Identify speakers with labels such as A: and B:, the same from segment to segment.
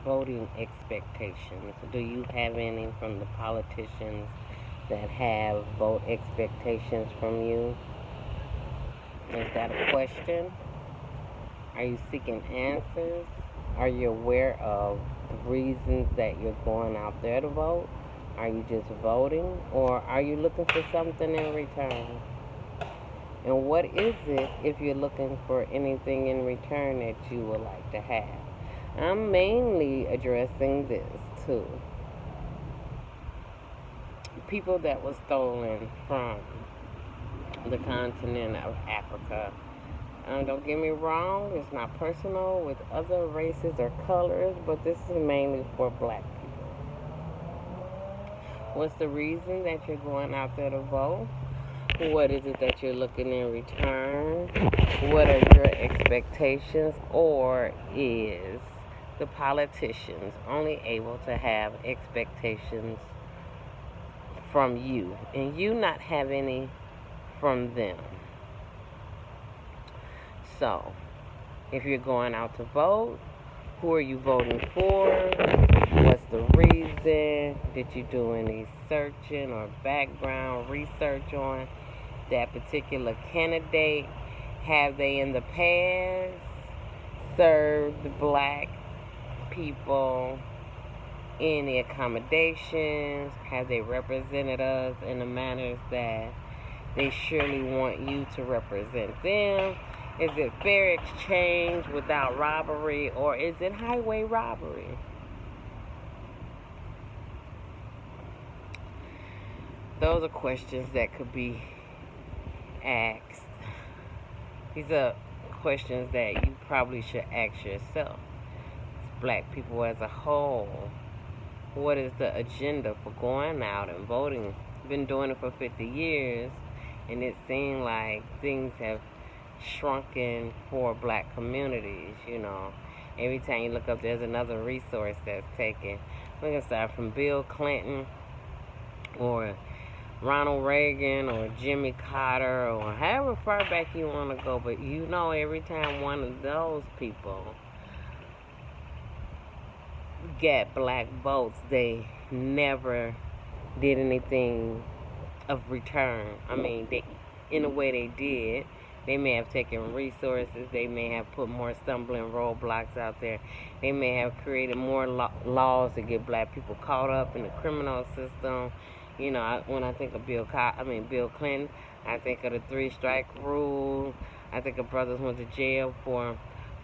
A: voting expectations. Do you have any from the politicians that have vote expectations from you? Is that a question? Are you seeking answers? Are you aware of the reasons that you're going out there to vote? Are you just voting? Or are you looking for something in return? And what is it if you're looking for anything in return that you would like to have? I'm mainly addressing this to people that was stolen from the continent of Africa. Don't get me wrong, it's not personal with other races or colors, but this is mainly for black people. What's the reason that you're going out there to vote? What is it that you're looking in return? What are your expectations? Or is the politicians only able to have expectations from you and you not have any from them? So, if you're going out to vote, who are you voting for? What's the reason? Did you do any searching or background research on that particular candidate? Have they in the past served black people any accommodations? Have they represented us in the manners that they surely want you to represent them? Is it fair exchange without robbery, or is it highway robbery? Those are questions that could be asked. These are questions that you probably should ask yourself. Black people as a whole, what is the agenda for going out and voting? Been doing it for 50 years, and it seemed like things have shrunken for black communities. Every time you look up, there's another resource that's taken. We can start from Bill Clinton or Ronald Reagan or Jimmy Carter or however far back you want to go, but every time one of those people get black votes, they never did anything of return. In a way they did. They may have taken resources. They may have put more stumbling roadblocks out there. They may have created more laws to get black people caught up in the criminal system. When I think of Bill Clinton, I think of the three-strike rule. I think of brothers went to jail for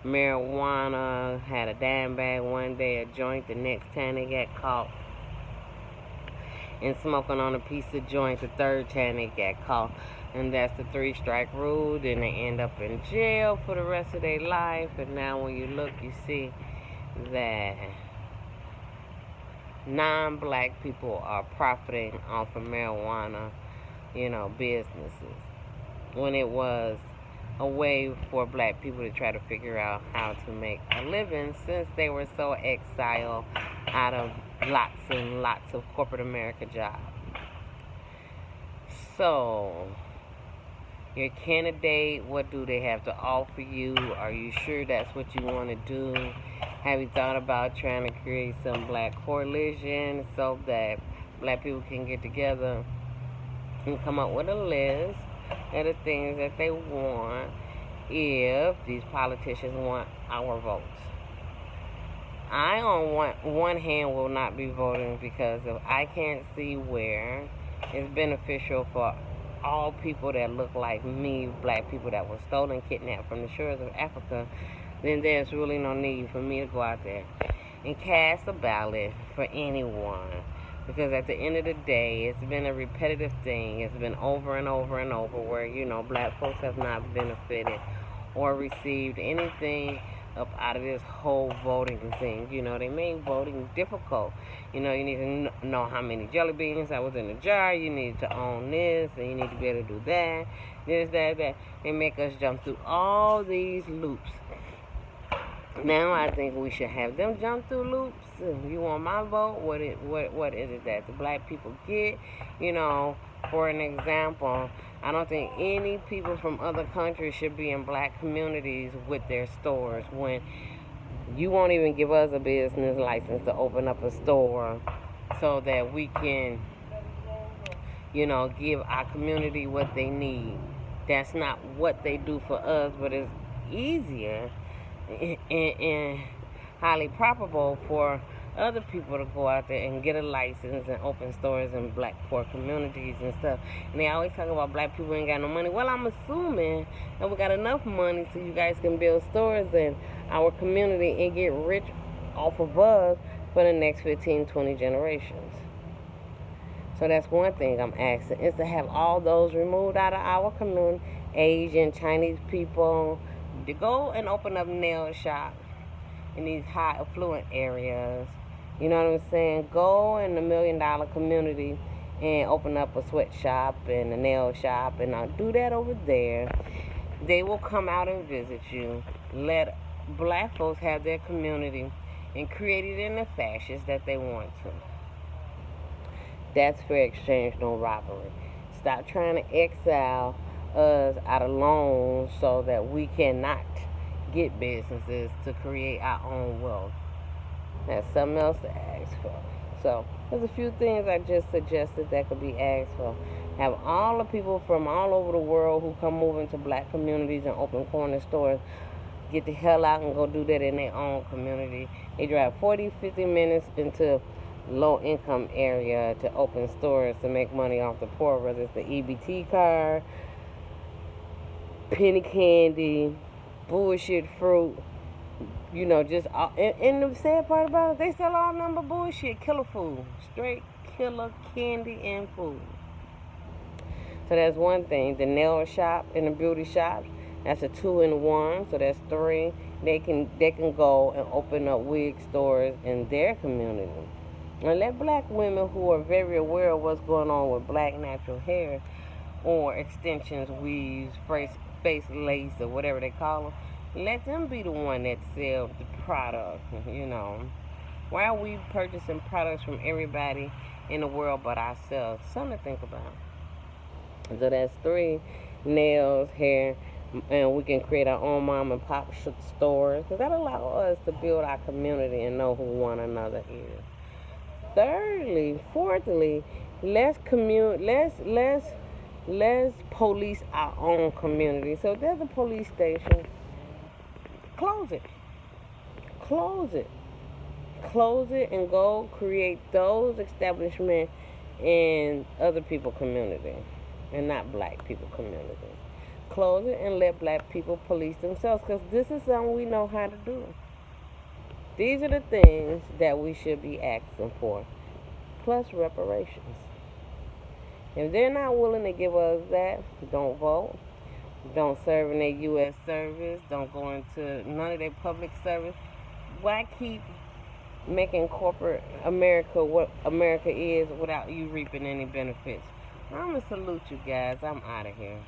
A: marijuana, had a dime bag one day, a joint the next time they got caught, and smoking on a piece of joint the third time they got caught. And that's the three-strike rule. Then they end up in jail for the rest of their life. And now when you look, you see that non-black people are profiting off of marijuana, businesses. When it was a way for black people to try to figure out how to make a living, since they were so exiled out of lots and lots of corporate America jobs. So, your candidate, what do they have to offer you? Are you sure that's what you want to do? Have you thought about trying to create some black coalition so that black people can get together and come up with a list of the things that they want if these politicians want our votes? I, on one hand, will not be voting because if I can't see where it's beneficial for all people that look like me, black people that were stolen, kidnapped from the shores of Africa, then there's really no need for me to go out there and cast a ballot for anyone. Because at the end of the day, it's been a repetitive thing. It's been over and over and over where, black folks have not benefited or received anything up out of this whole voting thing. They made voting difficult. You need to know how many jelly beans I was in the jar. You need to own this, and you need to be able to do that. This, that. They make us jump through all these loops. Now I think we should have them jump through loops. If you want my vote, what is it that the black people get? For an example, I don't think any people from other countries should be in black communities with their stores when You won't even give us a business license to open up a store so that we can, give our community what they need. That's not what they do for us, but it's easier and highly probable for other people to go out there and get a license and open stores in black poor communities and stuff. And they always talk about black people ain't got no money. Well, I'm assuming that we got enough money so you guys can build stores in our community and get rich off of us for the next 15, 20 generations. So that's one thing I'm asking, is to have all those removed out of our community, Asian, Chinese people, to go and open up nail shops in these high affluent areas. You know what I'm saying? Go in the $1 million community and open up a sweatshop and a nail shop, and I'll do that over there. They will come out and visit you. Let black folks have their community and create it in the fashions that they want to. That's fair exchange, no robbery. Stop trying to exile us out of loans so that we cannot get businesses to create our own wealth. That's something else to ask for. So there's a few things I just suggested that could be asked for. Have all the people from all over the world who come move into black communities and open corner stores get the hell out and go do that in their own community. They drive 40, 50 minutes into low income area to open stores to make money off the poor, whether it's the EBT card, penny candy, bullshit fruit, just all, and the sad part about it, they sell all number bullshit, killer food, straight killer candy and food. So that's one thing. The nail shop and the beauty shops, that's a 2-in-1, so that's 3. They can go and open up wig stores in their community. And let black women who are very aware of what's going on with black natural hair or extensions, weaves, face lace, or whatever they call them, let them be the one that sells the product, Why are we purchasing products from everybody in the world but ourselves? Something to think about. So that's 3, nails, hair, and we can create our own mom and pop stores, because that allows us to build our community and know who one another is. Fourthly, let's police our own community. So if there's a police station, close it. Close it and go create those establishments in other people's community and not black people community. Close it and let black people police themselves, because this is something we know how to do. These are the things that we should be asking for, plus reparations. If they're not willing to give us that, don't vote, don't serve in their U.S. service, don't go into none of their public service. Why keep making corporate America what America is without you reaping any benefits? I'm going to salute you guys. I'm out of here.